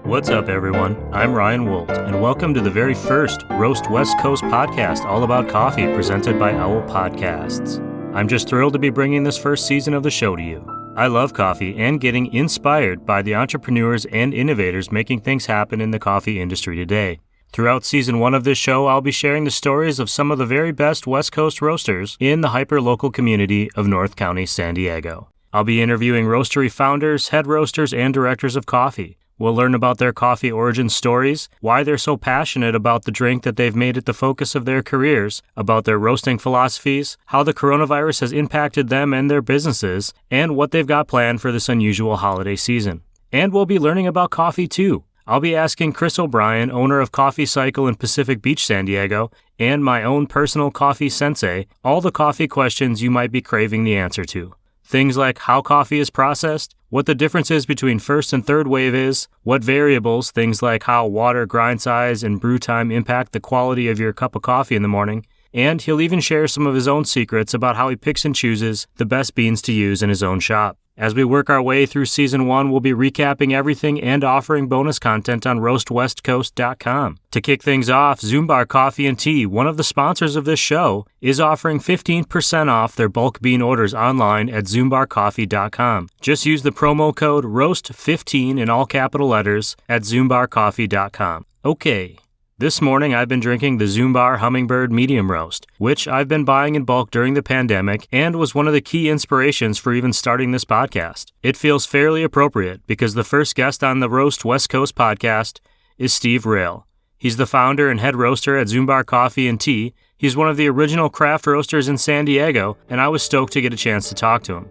What's up, everyone? I'm Ryan Wolt, and welcome to the very first Roast West Coast podcast all about coffee presented by Owl Podcasts. I'm just thrilled to be bringing this first season of the show to you. I love coffee and getting inspired by the entrepreneurs and innovators making things happen in the coffee industry today. Throughout season 1 of this show, I'll be sharing the stories of some of the very best West Coast roasters in the hyper-local community of North County, San Diego. I'll be interviewing roastery founders, head roasters, and directors of coffee. We'll learn about their coffee origin stories, why they're so passionate about the drink that they've made it the focus of their careers, about their roasting philosophies, how the coronavirus has impacted them and their businesses, and what they've got planned for this unusual holiday season. And we'll be learning about coffee too. I'll be asking Chris O'Brien, owner of Coffee Cycle in Pacific Beach, San Diego, and my own personal coffee sensei, all the coffee questions you might be craving the answer to. Things like how coffee is processed, what the difference is between first and third wave is, what variables, things like how water, grind size, and brew time impact the quality of your cup of coffee in the morning, and he'll even share some of his own secrets about how he picks and chooses the best beans to use in his own shop. As we work our way through Season 1, we'll be recapping everything and offering bonus content on roastwestcoast.com. To kick things off, Zumbar Coffee Tea, one of the sponsors of this show, is offering 15% off their bulk bean orders online at zumbarcoffee.com. Just use the promo code ROAST15 in all capital letters at zumbarcoffee.com. Okay. This morning, I've been drinking the Zumbar Hummingbird Medium Roast, which I've been buying in bulk during the pandemic and was one of the key inspirations for even starting this podcast. It feels fairly appropriate because the first guest on the Roast West Coast podcast is Steve Rayle. He's the founder and head roaster at Zumbar Coffee and Tea. He's one of the original craft roasters in San Diego, and I was stoked to get a chance to talk to him.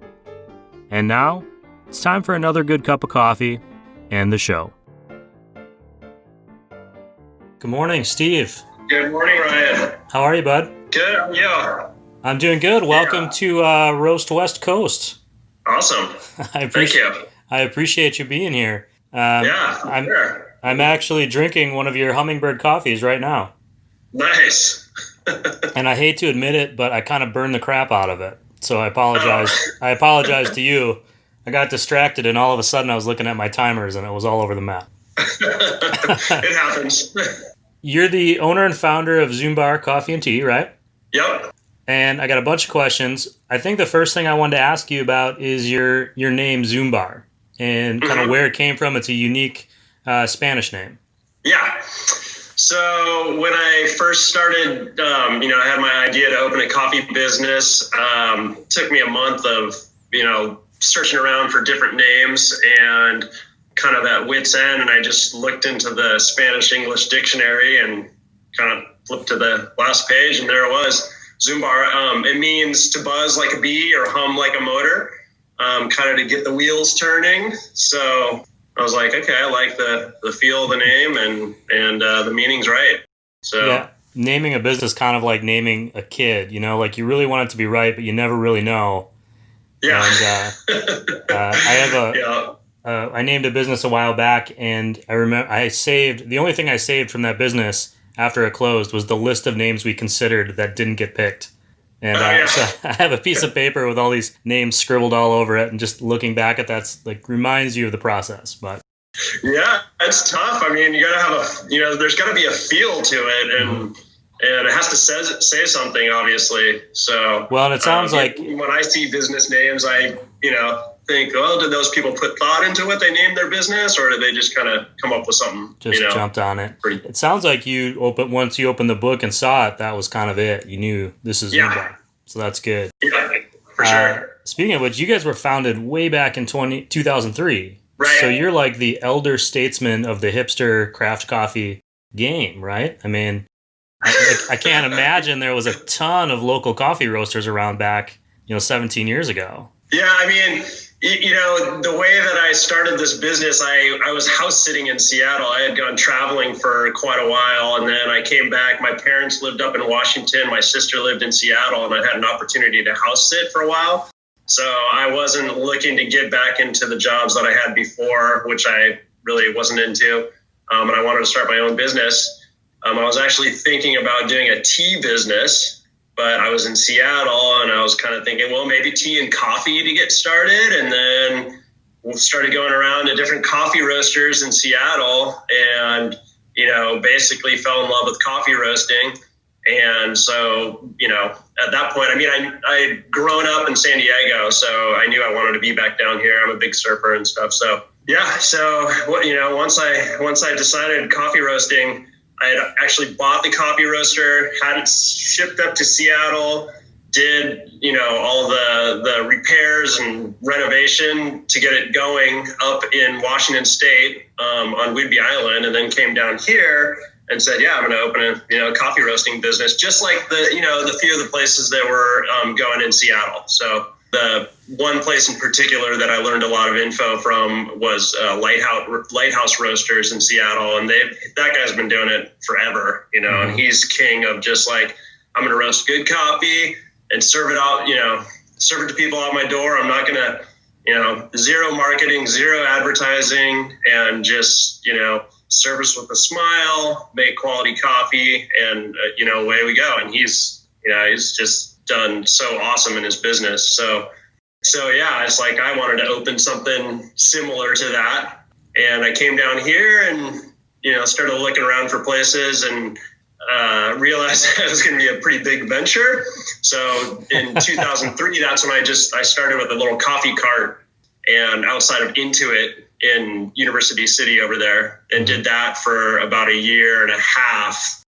And now, it's time for another good cup of coffee and the show. Good morning, Steve. Good morning, Ryan. How are you, bud? Good, yeah. I'm doing good. Welcome to Roast West Coast. Awesome. Thank you. I appreciate you being here. I'm actually drinking one of your hummingbird coffees right now. Nice. And I hate to admit it, but I kind of burned the crap out of it. So I apologize. I apologize to you. I got distracted, and all of a sudden I was looking at my timers, and it was all over the map. It happens. You're the owner and founder of Zumbar Coffee and Tea, right? Yep. And I got a bunch of questions. I think the first thing I wanted to ask you about is your name, Zumbar, and kind of where it came from. It's a unique Spanish name. Yeah. So when I first started, I had my idea to open a coffee business. It took me a month of, searching around for different names and kind of at wit's end, and I just looked into the Spanish-English dictionary and kind of flipped to the last page, and there it was, Zumbar. It means to buzz like a bee or hum like a motor, kind of to get the wheels turning. So I was like, okay, I like the feel of the name, and the meaning's right. So yeah, naming a business kind of like naming a kid, like you really want it to be right, but you never really know. Yeah. And I named a business a while back, and I remember the only thing I saved from that business after it closed was the list of names we considered that didn't get picked. And so I have a piece of paper with all these names scribbled all over it, and just looking back at that reminds you of the process. But yeah, it's tough. I mean, you gotta have there's gotta be a feel to it, and it has to say something, obviously. So well, and it sounds like when I see business names, I think, oh, did those people put thought into what they named their business, or did they just kind of come up with something? Just jumped on it. It sounds like once you opened the book and saw it, that was kind of it. You knew this is Zumbar. So that's good. Yeah, for sure. Speaking of which, you guys were founded way back in 2003. Right. So you're like the elder statesman of the hipster craft coffee game, right? I mean, I can't imagine there was a ton of local coffee roasters around back, 17 years ago. Yeah, I mean, the way that I started this business, I was house sitting in Seattle. I had gone traveling for quite a while, and then I came back. My parents lived up in Washington. My sister lived in Seattle, and I had an opportunity to house sit for a while. So I wasn't looking to get back into the jobs that I had before, which I really wasn't into, and I wanted to start my own business. I was actually thinking about doing a tea business, but I was in Seattle, and I was kind of thinking, well, maybe tea and coffee to get started, and then started going around to different coffee roasters in Seattle and, basically fell in love with coffee roasting. And so, at that point, I'd grown up in San Diego, so I knew I wanted to be back down here. I'm a big surfer and stuff. So, yeah. So, once I decided coffee roasting, I had actually bought the coffee roaster, had it shipped up to Seattle, did, all the repairs and renovation to get it going up in Washington State on Whidbey Island, and then came down here and said, yeah, I'm going to open a coffee roasting business, just like the few of the places that were going in Seattle. So the one place in particular that I learned a lot of info from was Lighthouse Roasters in Seattle, and that guy's been doing it forever, and he's king of just like, I'm going to roast good coffee and serve it out, serve it to people out my door. I'm not going to, zero marketing, zero advertising, and just, service with a smile, make quality coffee, and, away we go. And he's just done so awesome in his business. So yeah, it's like I wanted to open something similar to that. And I came down here and, started looking around for places and realized it was going to be a pretty big venture. So in 2003, that's when I started with a little coffee cart and outside of Intuit in University City over there, and did that for about a year and a half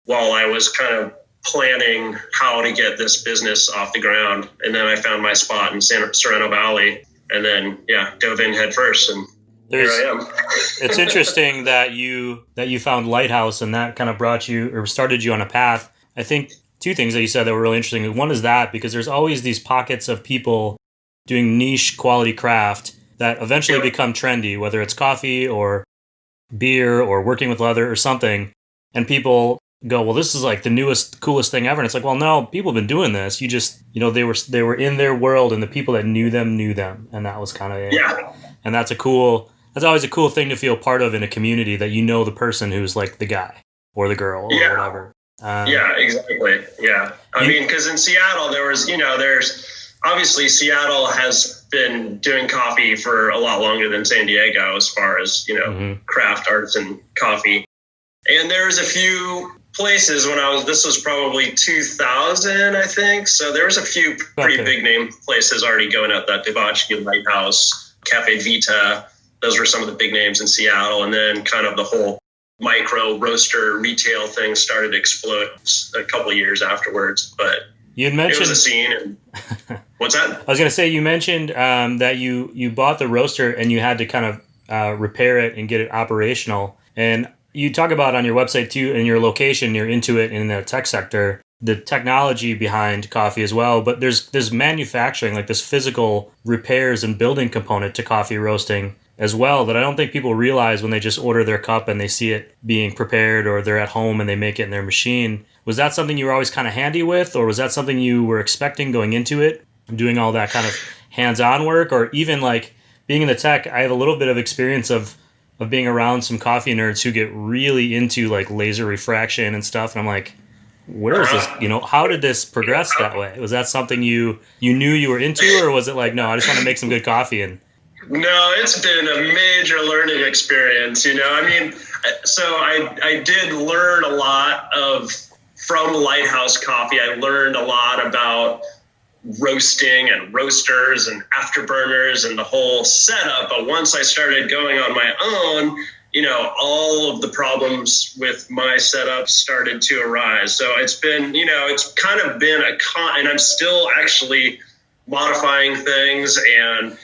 while I was kind of planning how to get this business off the ground. And then I found my spot in Sorrento Valley, and then dove in head first, and here I am. It's interesting that you found Lighthouse, and that kind of brought you or started you on a path. I think two things that you said that were really interesting. One is that because there's always these pockets of people doing niche quality craft that eventually become trendy, whether it's coffee or beer or working with leather or something. And people go, well, this is like the newest, coolest thing ever. And it's like, well, no, people have been doing this. You just, they were in their world, and the people that knew them. And that was kind of it. Yeah. And that's always a cool thing to feel part of in a community, that the person who's like the guy or the girl or whatever. Yeah, exactly. Yeah. I mean, because in Seattle, there's obviously Seattle has been doing coffee for a lot longer than San Diego as far as, craft artisan coffee. And there's a few places this was probably 2000, I think. So there was a few pretty big name places already going out, that Debauchery, Lighthouse, Cafe Vita. Those were some of the big names in Seattle. And then kind of the whole micro roaster retail thing started to explode a couple of years afterwards. But you had mentioned, it was a scene. And what's that? I was going to say, you mentioned that you bought the roaster and you had to kind of repair it and get it operational. And you talk about on your website too, in your location, you're into it in the tech sector, the technology behind coffee as well. But there's manufacturing, like this physical repairs and building component to coffee roasting as well, that I don't think people realize when they just order their cup and they see it being prepared, or they're at home and they make it in their machine. Was that something you were always kind of handy with, or was that something you were expecting going into it, doing all that kind of hands-on work? Or even like being in the tech, I have a little bit of experience of being around some coffee nerds who get really into like laser refraction and stuff. And I'm like, where is this, how did this progress that way? Was that something you knew you were into, or was it like, no, I just want to make some good coffee? And no, it's been a major learning experience. So I did learn a lot from Lighthouse Coffee. I learned a lot about roasting and roasters and afterburners and the whole setup. But once I started going on my own, all of the problems with my setup started to arise. So it's been, it's kind of been and I'm still actually modifying things and,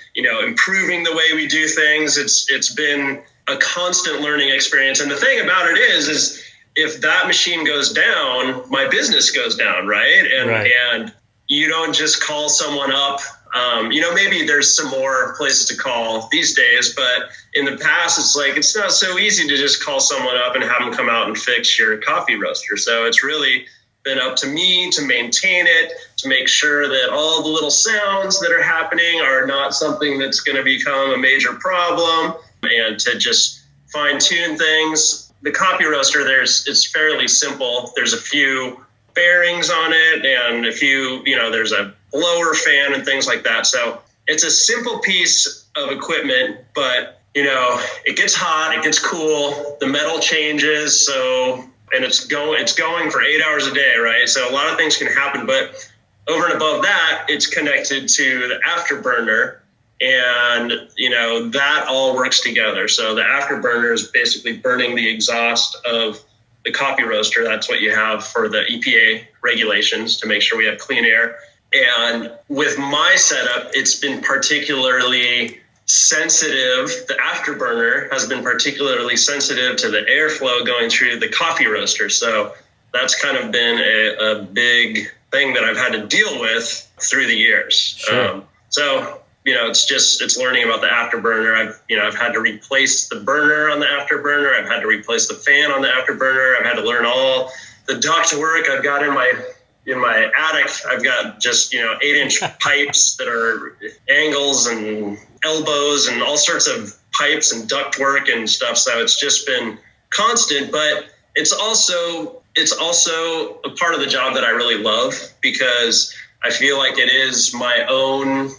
improving the way we do things. It's been a constant learning experience. And the thing about it is if that machine goes down, my business goes down, right? And you don't just call someone up. Maybe there's some more places to call these days, but in the past, it's like, it's not so easy to just call someone up and have them come out and fix your coffee roaster. So it's really been up to me to maintain it, to make sure that all the little sounds that are happening are not something that's going to become a major problem, and to just fine tune things. The coffee roaster, it's fairly simple. There's a few bearings on it and a few, there's a blower fan and things like that. So it's a simple piece of equipment, but it gets hot, it gets cool, the metal changes, and it's going for 8 hours a day, right? So a lot of things can happen, but over and above that, it's connected to the afterburner, and that all works together. So the afterburner is basically burning the exhaust of the coffee roaster. That's what you have for the EPA regulations to make sure we have clean air. And with my setup, it's been particularly sensitive. The afterburner has been particularly sensitive to the airflow going through the coffee roaster. So that's kind of been a big thing that I've had to deal with through the years. Sure. It's learning about the afterburner. I've had to replace the burner on the afterburner. I've had to replace the fan on the afterburner. I've had to learn all the duct work. I've got in my attic, I've got just 8-inch pipes that are angles and elbows and all sorts of pipes and duct work and stuff. So it's just been constant, but it's also a part of the job that I really love, because I feel like it is my own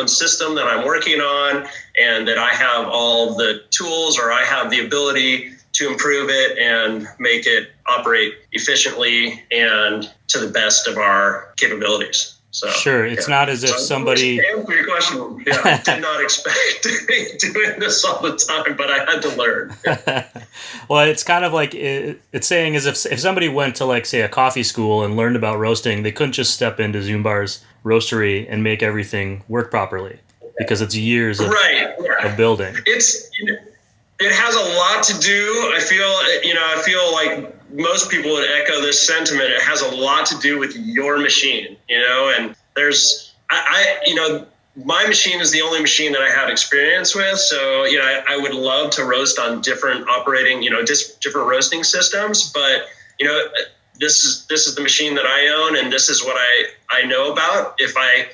system that I'm working on, and that I have all the tools, or I have the ability to improve it and make it operate efficiently and to the best of our capabilities. So sure, it's not as if somebody. To answer your question, I did not expect to be doing this all the time, but I had to learn. Well, it's kind of like it's saying as if somebody went to, like, say, a coffee school and learned about roasting, they couldn't just step into Zumbar's roastery and make everything work properly, because it's years of building. It has a lot to do. I feel like most people would echo this sentiment. It has a lot to do with your machine, and my machine is the only machine that I have experience with. So, I would love to roast on different operating, different roasting systems, but, this is the machine that I own, and this is what I know about. If I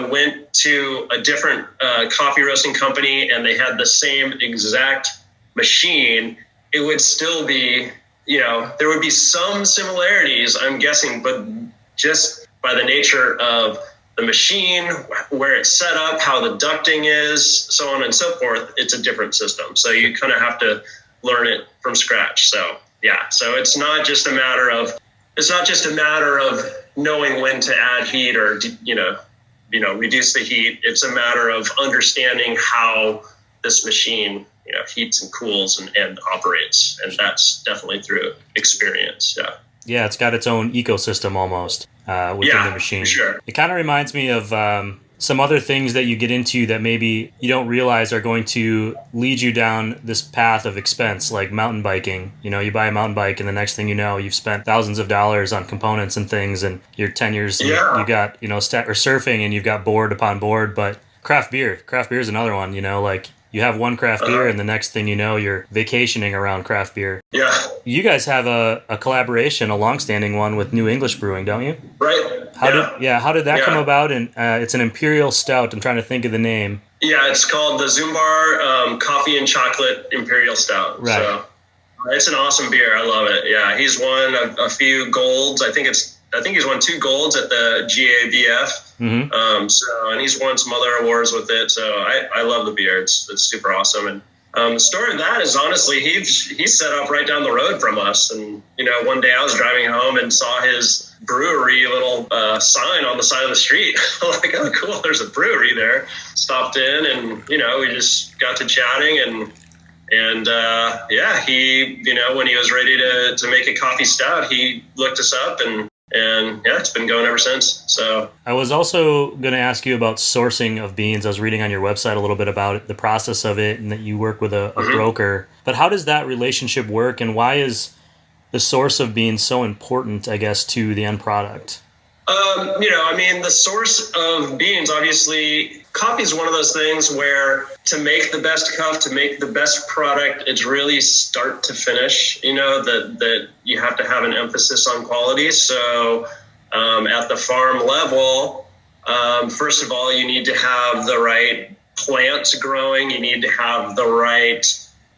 went to a different coffee roasting company and they had the same exact machine, it would still be, there would be some similarities, I'm guessing, but just by the nature of the machine, where it's set up, how the ducting is, so on and so forth, it's a different system. So you kind of have to learn it from scratch. So, so it's not just a matter of knowing when to add heat or, reduce the heat. It's a matter of understanding how this machine, heats and cools and operates. And that's definitely through experience. Yeah. Yeah, it's got its own ecosystem almost within the machine. Sure. It kind of reminds me of some other things that you get into that maybe you don't realize are going to lead you down this path of expense, like mountain biking. You buy a mountain bike, and the next thing you know, you've spent thousands of dollars on components and things, and you're 10 years, and you got, or surfing, and you've got board upon board. But craft beer is another one, like you have one craft beer, and the next thing you know, you're vacationing around craft beer. Yeah. You guys have a collaboration, a longstanding one with New English Brewing, don't you? Right. How did that come about? And it's an imperial stout. I'm trying to think of the name. Yeah, it's called the Zumbar Coffee and Chocolate Imperial Stout. Right. So it's an awesome beer. I love it. Yeah, he's won a few golds. I think he's won 2 golds at the GABF. Mm-hmm. And he's won some other awards with it. So I love the beer. It's super awesome. And the story of that is, honestly, he's set up right down the road from us. And, one day I was driving home and saw his brewery little sign on the side of the street. Like, oh, cool, there's a brewery there. Stopped in, and, we just got to chatting, and he, when he was ready to make a coffee stout, he looked us up, and it's been going ever since. So I was also going to ask you about sourcing of beans. I was reading on your website a little bit about it, the process of it, and that you work with a broker. But how does that relationship work, and why is the source of beans so important, I guess, to the end product? The source of beans, obviously, coffee is one of those things where to make the best cup, to make the best product, it's really start to finish, that you have to have an emphasis on quality. So at the farm level, first of all, you need to have the right plants growing. You need to have the right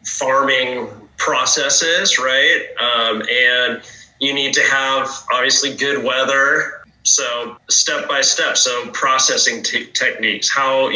farming processes, right? And you need to have, obviously, good weather. So step by step, so processing techniques, how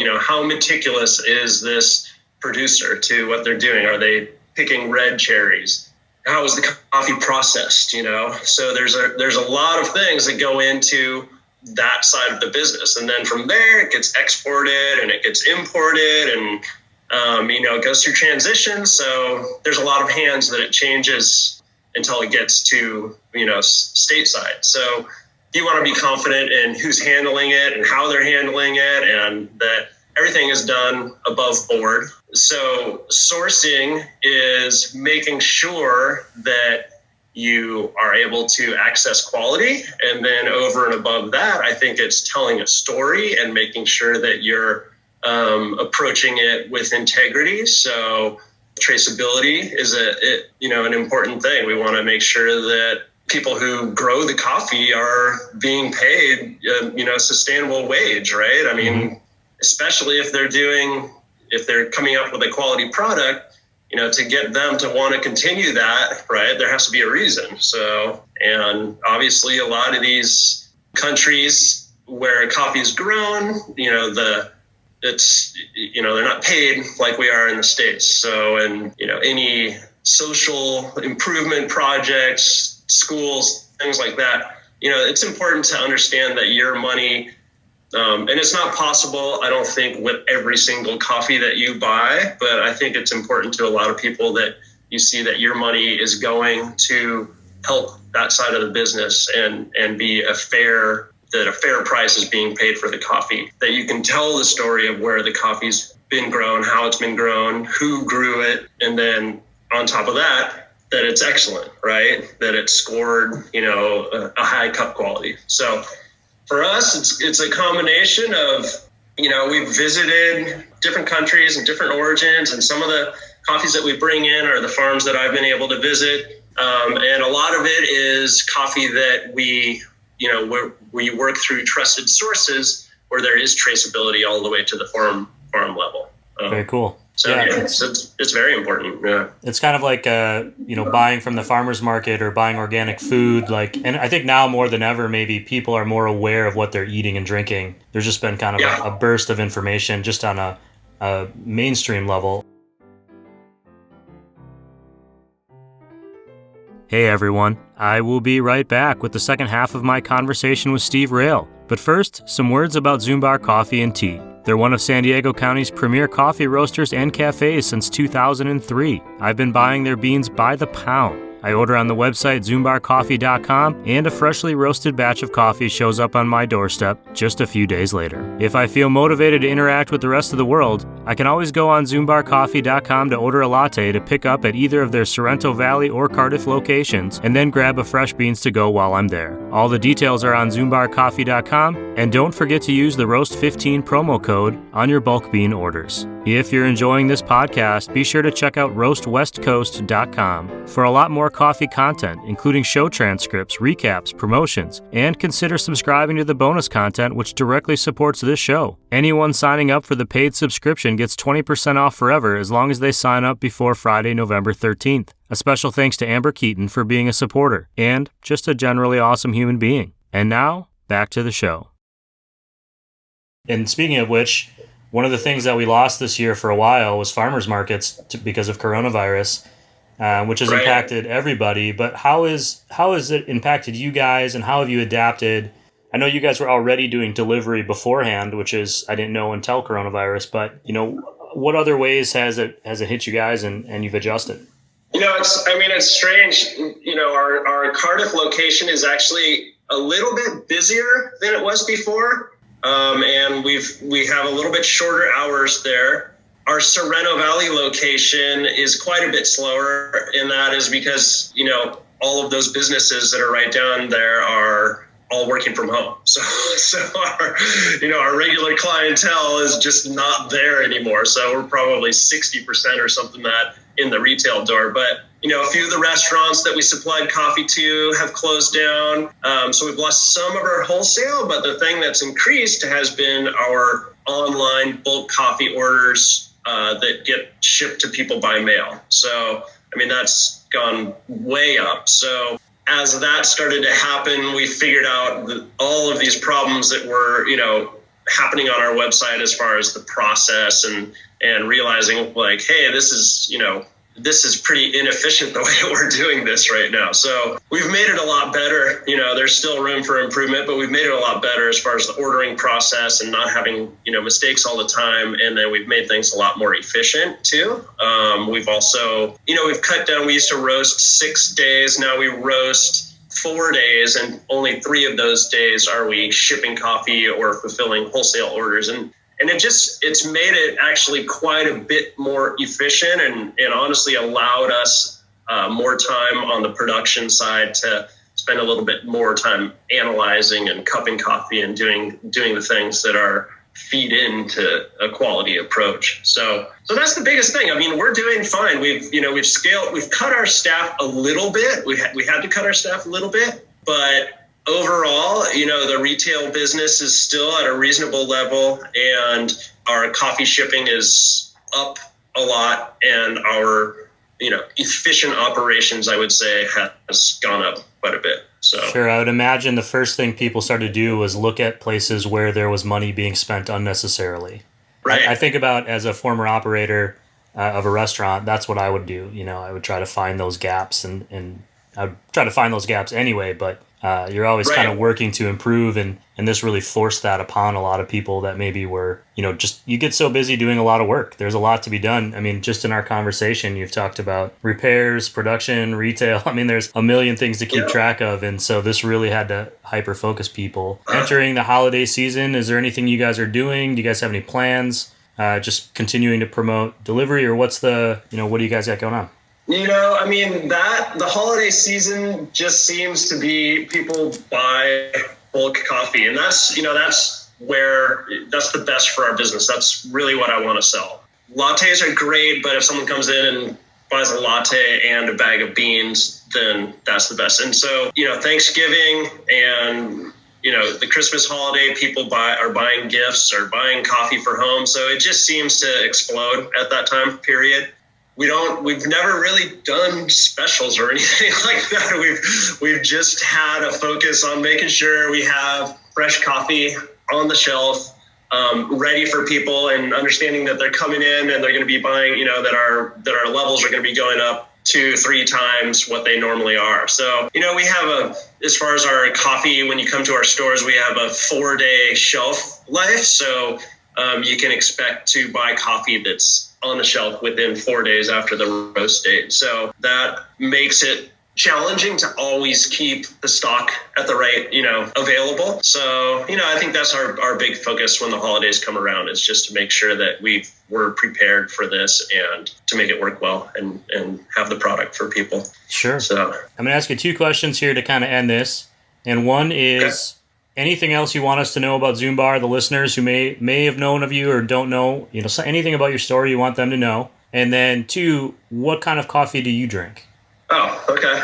meticulous is this producer to what they're doing? Are they picking red cherries? How is the coffee processed? So there's a lot of things that go into that side of the business. And then from there, it gets exported and it gets imported and, it goes through transitions. So there's a lot of hands that it changes until it gets to, stateside. So you want to be confident in who's handling it and how they're handling it and that everything is done above board. So sourcing is making sure that you are able to access quality. And then over and above that, I think it's telling a story and making sure that you're approaching it with integrity. So traceability is an important thing. We want to make sure that people who grow the coffee are being paid, a sustainable wage, right? I mean, especially if they're coming up with a quality product, to get them to want to continue that, right, there has to be a reason. So, and obviously a lot of these countries where coffee is grown, they're not paid like we are in the States. So, and, any social improvement projects, schools, things like that, it's important to understand that your money, and it's not possible, I don't think, with every single coffee that you buy, but I think it's important to a lot of people that you see that your money is going to help that side of the business and be a fair price is being paid for the coffee, that you can tell the story of where the coffee's been grown, how it's been grown, who grew it, and then on top of that it's excellent, right? That it's scored, a high cup quality. So for us, it's a combination of, we've visited different countries and different origins, and some of the coffees that we bring in are the farms that I've been able to visit. And a lot of it is coffee that we work through trusted sources where there is traceability all the way to the farm level. Very cool. So yeah, it's very important. Yeah, it's kind of like buying from the farmer's market or buying organic food. And I think now more than ever, maybe people are more aware of what they're eating and drinking. There's just been kind of a burst of information just on a mainstream level. Hey everyone, I will be right back with the second half of my conversation with Steve Rayle. But first, some words about Zumbar Coffee and Tea. They're one of San Diego County's premier coffee roasters and cafes since 2003. I've been buying their beans by the pound. I order on the website zumbarcoffee.com, and a freshly roasted batch of coffee shows up on my doorstep just a few days later. If I feel motivated to interact with the rest of the world, I can always go on zumbarcoffee.com to order a latte to pick up at either of their Sorrento Valley or Cardiff locations, and then grab a fresh beans to go while I'm there. All the details are on zumbarcoffee.com, and don't forget to use the Roast15 promo code on your bulk bean orders. If you're enjoying this podcast, be sure to check out roastwestcoast.com for a lot more coffee content, including show transcripts, recaps, promotions, and consider subscribing to the bonus content which directly supports this show. Anyone signing up for the paid subscription gets 20% off forever as long as they sign up before Friday, November 13th. A special thanks to Amber Keaton for being a supporter and just a generally awesome human being. And now, back to the show. And speaking of which, one of the things that we lost this year for a while was farmers markets because of coronavirus, which has impacted everybody. But how has it impacted you guys, and how have you adapted? I know you guys were already doing delivery beforehand, which is I didn't know until coronavirus. But what other ways has it hit you guys, and you've adjusted? It's strange. Our Cardiff location is actually a little bit busier than it was before. And we have a little bit shorter hours there. Our Sorrento Valley location is quite a bit slower, and that is because, all of those businesses that are right down there are all working from home. So our regular clientele is just not there anymore. So we're probably 60% or something that in the retail door. But, a few of the restaurants that we supplied coffee to have closed down. So we've lost some of our wholesale, but the thing that's increased has been our online bulk coffee orders that get shipped to people by mail. So, that's gone way up. So as that started to happen, we figured out all of these problems that were, happening on our website as far as the process and realizing like, hey, this is pretty inefficient the way we're doing this right now. So we've made it a lot better. There's still room for improvement, but we've made it a lot better as far as the ordering process and not having, mistakes all the time. And then we've made things a lot more efficient too. We've also, we've cut down, we used to roast 6 days. Now we roast 4 days, and only 3 of those days are we shipping coffee or fulfilling wholesale orders. And it's made it actually quite a bit more efficient and honestly allowed us more time on the production side to spend a little bit more time analyzing and cupping coffee and doing the things that are feed into a quality approach. So that's the biggest thing. I mean, we're doing fine. We've cut our staff a little bit. We had to cut our staff a little bit, but overall, the retail business is still at a reasonable level, and our coffee shipping is up a lot, and our, efficient operations, I would say, has gone up quite a bit. So sure, I would imagine the first thing people started to do was look at places where there was money being spent unnecessarily. Right. I think about, as a former operator of a restaurant, that's what I would do. I would try to find those gaps, and I would try to find those gaps anyway, but you're always kind of working to improve, and this really forced that upon a lot of people that maybe were, you get so busy doing a lot of work. There's a lot to be done. I mean, just in our conversation, you've talked about repairs, production, retail. I mean, there's a million things to keep track of, and so this really had to hyper-focus people. Entering the holiday season, is there anything you guys are doing? Do you guys have any plans? Just continuing to promote delivery, or what's what do you guys got going on? The holiday season just seems to be people buy bulk coffee, and that's the best for our business. That's really what I want to sell. Lattes are great, but if someone comes in and buys a latte and a bag of beans, then that's the best. And so, Thanksgiving and the Christmas holiday, people are buying gifts or buying coffee for home. So it just seems to explode at that time period. We've never really done specials or anything like that. We've just had a focus on making sure we have fresh coffee on the shelf, ready for people, and understanding that they're coming in and they're going to be buying, that our levels are going to be going up 2-3 times what they normally are. So, we have as far as our coffee, when you come to our stores, we have a 4-day shelf life. So you can expect to buy coffee that's on the shelf within 4 days after the roast date. So that makes it challenging to always keep the stock at the right, available. So, I think that's our big focus when the holidays come around, is just to make sure that we're prepared for this and to make it work well and have the product for people. Sure. So I'm going to ask you 2 questions here to kind of end this. And one is, anything else you want us to know about Zumbar, the listeners who may have known of you or don't know, anything about your story you want them to know? And then 2, what kind of coffee do you drink? Oh, okay.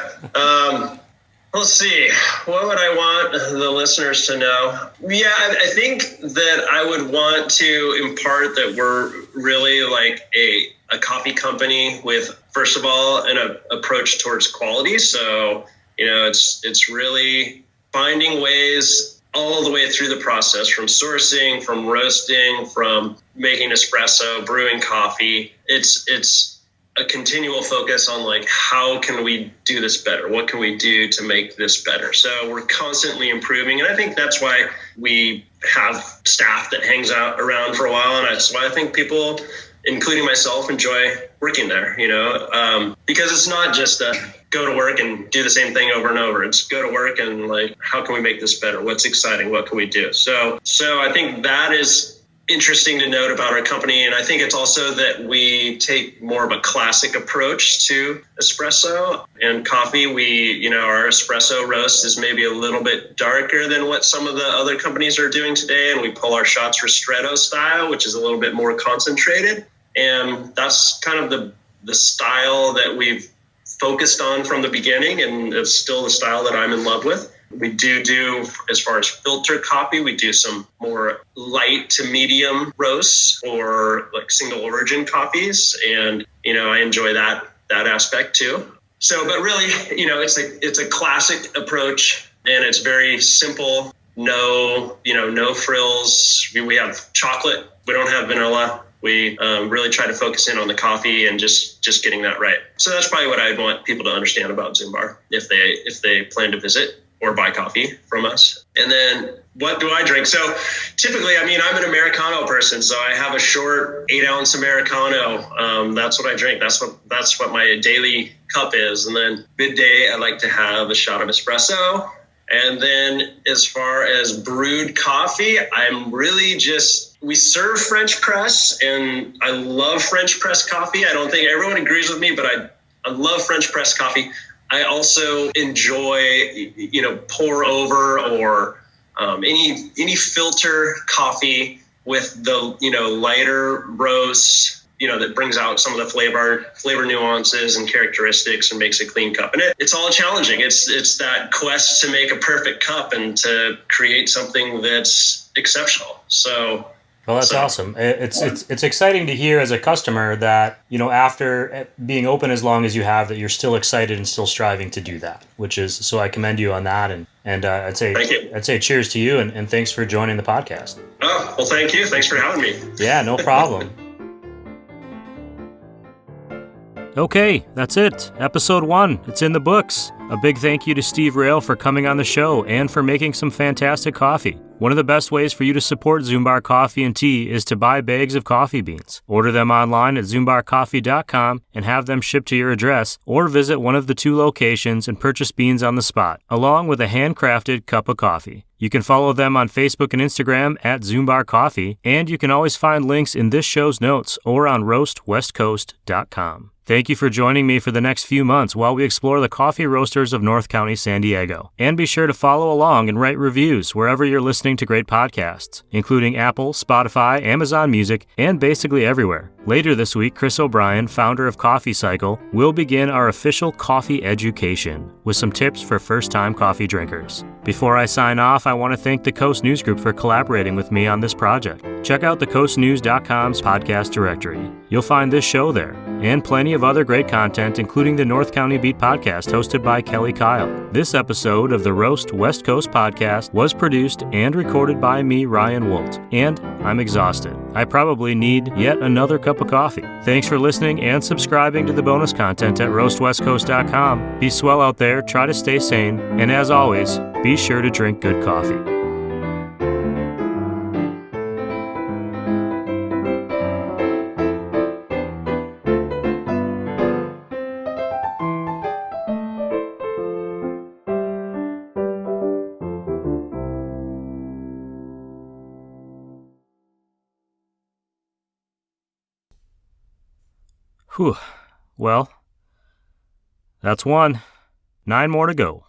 Let's see. What would I want the listeners to know? Yeah, I think that I would want to impart that we're really like a coffee company with, first of all, an approach towards quality. So, it's really finding ways all the way through the process, from sourcing, from roasting, from making espresso, brewing coffee. It's a continual focus on like, how can we do this better? What can we do to make this better? So we're constantly improving. And I think that's why we have staff that hangs out around for a while. And that's why I think people, including myself, enjoy working there, because it's not just go to work and do the same thing over and over. It's go to work and like, how can we make this better? What's exciting? What can we do? So I think that is interesting to note about our company. And I think it's also that we take more of a classic approach to espresso and coffee. Our espresso roast is maybe a little bit darker than what some of the other companies are doing today. And we pull our shots ristretto style, which is a little bit more concentrated. And that's kind of the style that we've focused on from the beginning, and it's still the style that I'm in love with. We do, as far as filter coffee, we do some more light to medium roasts or like single origin coffees. And, I enjoy that aspect too. But really, it's a classic approach, and it's very simple. No frills. We have chocolate. We don't have vanilla. We really try to focus in on the coffee and just getting that right. So that's probably what I'd want people to understand about Zumbar if they plan to visit or buy coffee from us. And then what do I drink? So typically, I'm an Americano person. So I have a short 8-ounce Americano. That's what I drink. That's what my daily cup is. And then midday, I like to have a shot of espresso. And then as far as brewed coffee, I'm really we serve French press, and I love French press coffee. I don't think everyone agrees with me, but I love French press coffee. I also enjoy, pour over or any filter coffee with the, lighter roast, that brings out some of the flavor nuances and characteristics and makes a clean cup. And it's all challenging. It's that quest to make a perfect cup and to create something that's exceptional. So. Well, that's awesome. It's exciting to hear as a customer that, after being open as long as you have, that you're still excited and still striving to do that, so I commend you on that. And I'd say cheers to you and thanks for joining the podcast. Oh, well, thank you. Thanks for having me. Yeah, no problem. Okay, that's it. Episode 1. It's in the books. A big thank you to Steve Rayle for coming on the show and for making some fantastic coffee. One of the best ways for you to support Zumbar Coffee and Tea is to buy bags of coffee beans. Order them online at zumbarcoffee.com and have them shipped to your address, or visit one of the 2 locations and purchase beans on the spot, along with a handcrafted cup of coffee. You can follow them on Facebook and Instagram at Zumbar Coffee, and you can always find links in this show's notes or on roastwestcoast.com. Thank you for joining me for the next few months while we explore the coffee roasters of North County, San Diego. And be sure to follow along and write reviews wherever you're listening to great podcasts, including Apple, Spotify, Amazon Music, and basically everywhere. Later this week, Chris O'Brien, founder of Coffee Cycle, will begin our official coffee education with some tips for first-time coffee drinkers. Before I sign off, I want to thank the Coast News Group for collaborating with me on this project. Check out thecoastnews.com's podcast directory. You'll find this show there, and plenty of other great content, including the North County Beat podcast hosted by Kelly Kyle. This episode of the Roast West Coast podcast was produced and recorded by me, Ryan Wolt, and I'm exhausted. I probably need yet another cup of coffee. Thanks for listening and subscribing to the bonus content at roastwestcoast.com. Be swell out there, try to stay sane, and as always, be sure to drink good coffee. Whew. Well, that's 1. 9 more to go.